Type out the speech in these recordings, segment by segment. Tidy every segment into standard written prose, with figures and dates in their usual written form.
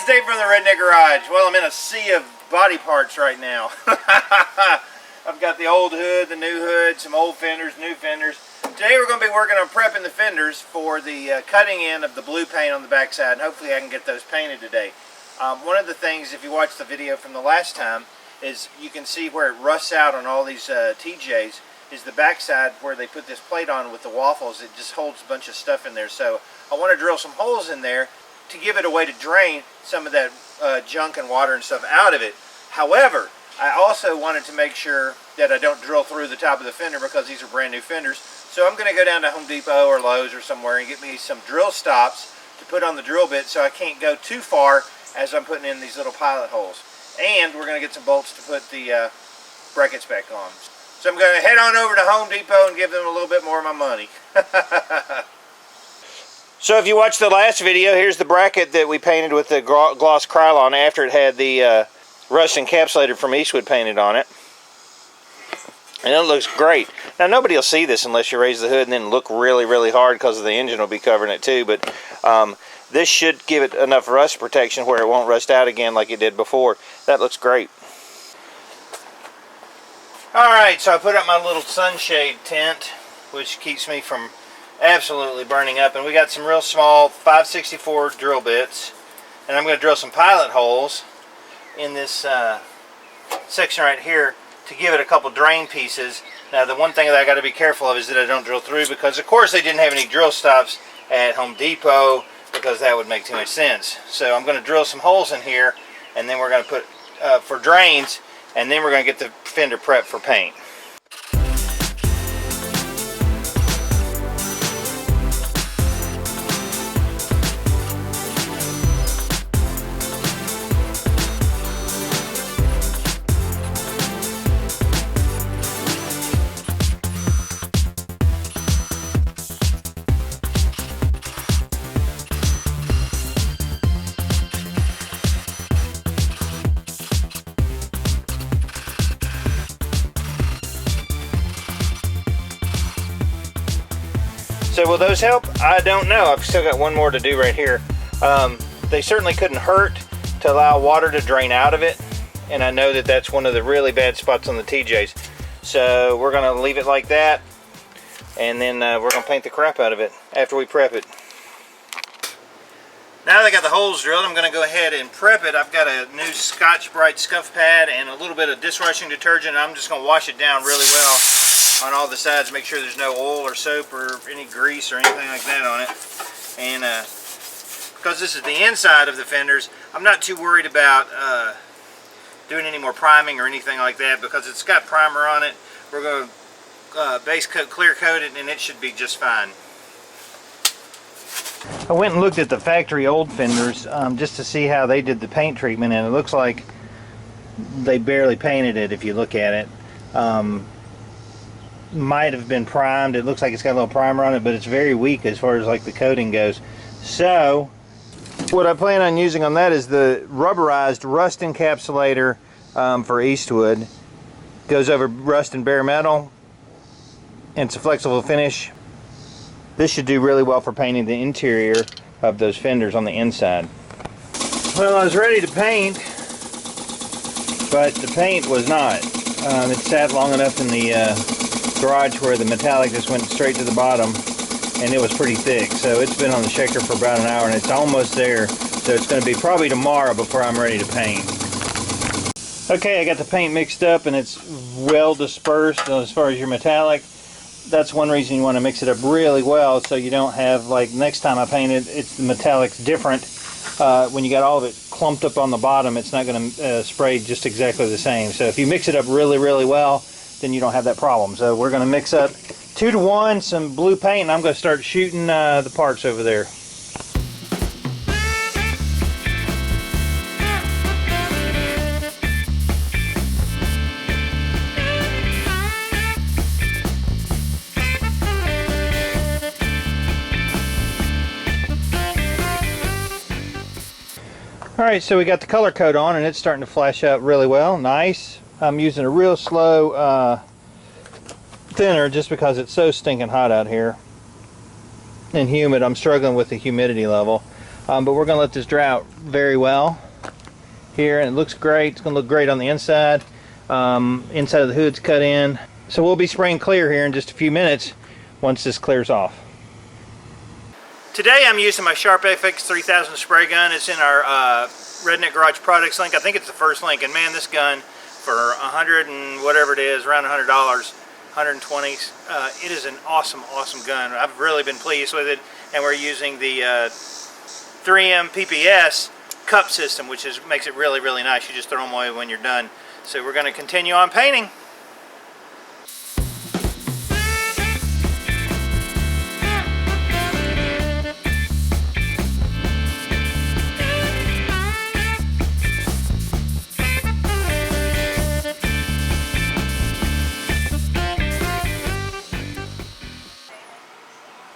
it's Dave from the Redneck Garage. Well, I'm in a sea of body parts right now. I've got the old hood, the new hood, some old fenders, new fenders. Today we're going to be working on prepping the fenders for the cutting in of the blue paint on the backside, and hopefully I can get those painted today. One of the things, if you watch the video from the last time, is you can see where it rusts out on all these TJs, is the backside where they put this plate on with the waffles. It just holds a bunch of stuff in there. So I want to drill some holes in there to give it a way to drain some of that junk and water and stuff out of it. However, I also wanted to make sure that I don't drill through the top of the fender because these are brand new fenders. So I'm going to go down to Home Depot or Lowe's or somewhere and get me some drill stops to put on the drill bit so I can't go too far as I'm putting in these little pilot holes. And we're going to get some bolts to put the brackets back on. So I'm going to head on over to Home Depot and give them a little bit more of my money. So if you watched the last video, here's the bracket that we painted with the gloss Krylon after it had the rust encapsulator from Eastwood painted on it. And it looks great. Now nobody will see this unless you raise the hood and then look really, really hard because the engine will be covering it too. But this should give it enough rust protection where it won't rust out again like it did before. That looks great. Alright, so I put up my little sunshade tent, which keeps me from absolutely burning up. And we got some real small 5/64 drill bits. And I'm going to drill some pilot holes in this section right here to give it a couple drain pieces. Now the one thing that I got to be careful of is that I don't drill through, because of course they didn't have any drill stops at Home Depot, because that would make too much sense. So I'm going to drill some holes in here, and then we're going to put for drains, and then we're going to get the fender prepped for paint. So will those help? I don't know. I've still got one more to do right here. They certainly couldn't hurt to allow water to drain out of it, and I know that that's one of the really bad spots on the TJs. So we're going to leave it like that, and then we're going to paint the crap out of it after we prep it. Now that I got the holes drilled, I'm going to go ahead and prep it. I've got a new Scotch-Brite scuff pad and a little bit of dishwashing detergent. I'm just going to wash it down really well on all the sides, make sure there's no oil or soap or any grease or anything like that on it. And because this is the inside of the fenders, I'm not too worried about doing any more priming or anything like that, because it's got primer on it. We're going to base coat, clear coat it, and it should be just fine. I went and looked at the factory old fenders just to see how they did the paint treatment, and it looks like they barely painted it if you look at it. Might have been primed. It looks like it's got a little primer on it, but it's very weak as far as like the coating goes. So what I plan on using on that is the rubberized rust encapsulator for Eastwood. Goes over rust and bare metal, and it's a flexible finish. This should do really well for painting the interior of those fenders on the inside. Well, I was ready to paint, but the paint was not. It sat long enough in the garage where the metallic just went straight to the bottom, and it was pretty thick. So it's been on the shaker for about an hour, and it's almost there. So it's going to be probably tomorrow before I'm ready to paint. Okay, I got the paint mixed up, and it's well dispersed as far as your metallic. That's one reason you want to mix it up really well, so you don't have, like, next time I paint it, the metallic's different. When you got all of it clumped up on the bottom, it's not going to spray just exactly the same. So if you mix it up really, really well, then you don't have that problem. So we're going to mix up 2 to 1 some blue paint, and I'm going to start shooting the parts over there. Alright, so we got the color coat on, and it's starting to flash out really well. Nice. I'm using a real slow thinner just because it's so stinking hot out here and humid. I'm struggling with the humidity level. but we're going to let this dry out very well here, and it looks great. It's going to look great on the inside. Inside of the hood's cut in. So we'll be spraying clear here in just a few minutes once this clears off. Today I'm using my Sharp FX 3000 spray gun. It's in our Redneck Garage products link. I think it's the first link, and man, this gun for 100 and whatever it is, around $100, 120. It is an awesome gun. I've really been pleased with it, and we're using the 3M PPS cup system, which makes it really nice. You just throw them away when you're done. So we're going to continue on painting.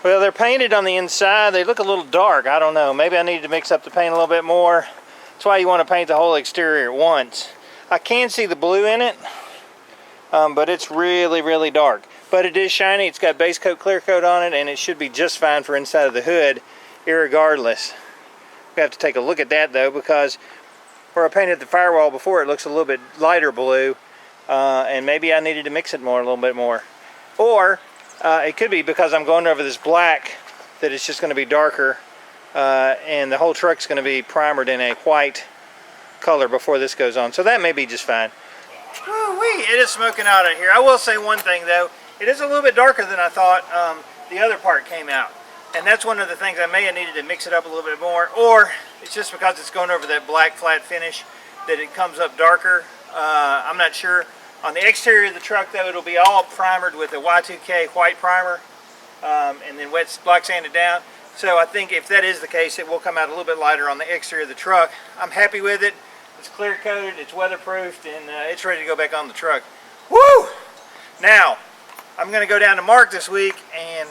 Well, they're painted on the inside. They look a little dark. I don't know. Maybe I need to mix up the paint a little bit more. That's why you want to paint the whole exterior at once. I can see the blue in it, but it's really dark. But it is shiny. It's got base coat, clear coat on it, and it should be just fine for inside of the hood, irregardless. We have to take a look at that though, because where I painted the firewall before, it looks a little bit lighter blue, and maybe I needed to mix it more, a little bit more. Or it could be because I'm going over this black that it's just going to be darker, and the whole truck's going to be primered in a white color before this goes on. So that may be just fine. Woo-wee, it is smoking out of here. I will say one thing though, it is a little bit darker than I thought the other part came out. And that's one of the things I may have needed to mix it up a little bit more, or it's just because it's going over that black flat finish that it comes up darker. I'm not sure. On the exterior of the truck though, it'll be all primered with a Y2K white primer, and then wet black sanded down. So I think if that is the case, it will come out a little bit lighter on the exterior of the truck. I'm happy with it. It's clear coated, it's weatherproofed, and it's ready to go back on the truck. Woo! Now, I'm going to go down to Mark this week, and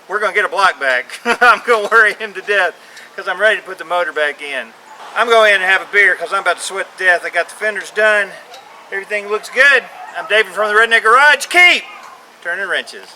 we're going to get a block back. I'm going to worry him to death because I'm ready to put the motor back in. I'm going in and have a beer because I'm about to sweat to death. I got the fenders done. Everything looks good. I'm David from the Redneck Garage. Keep turning wrenches.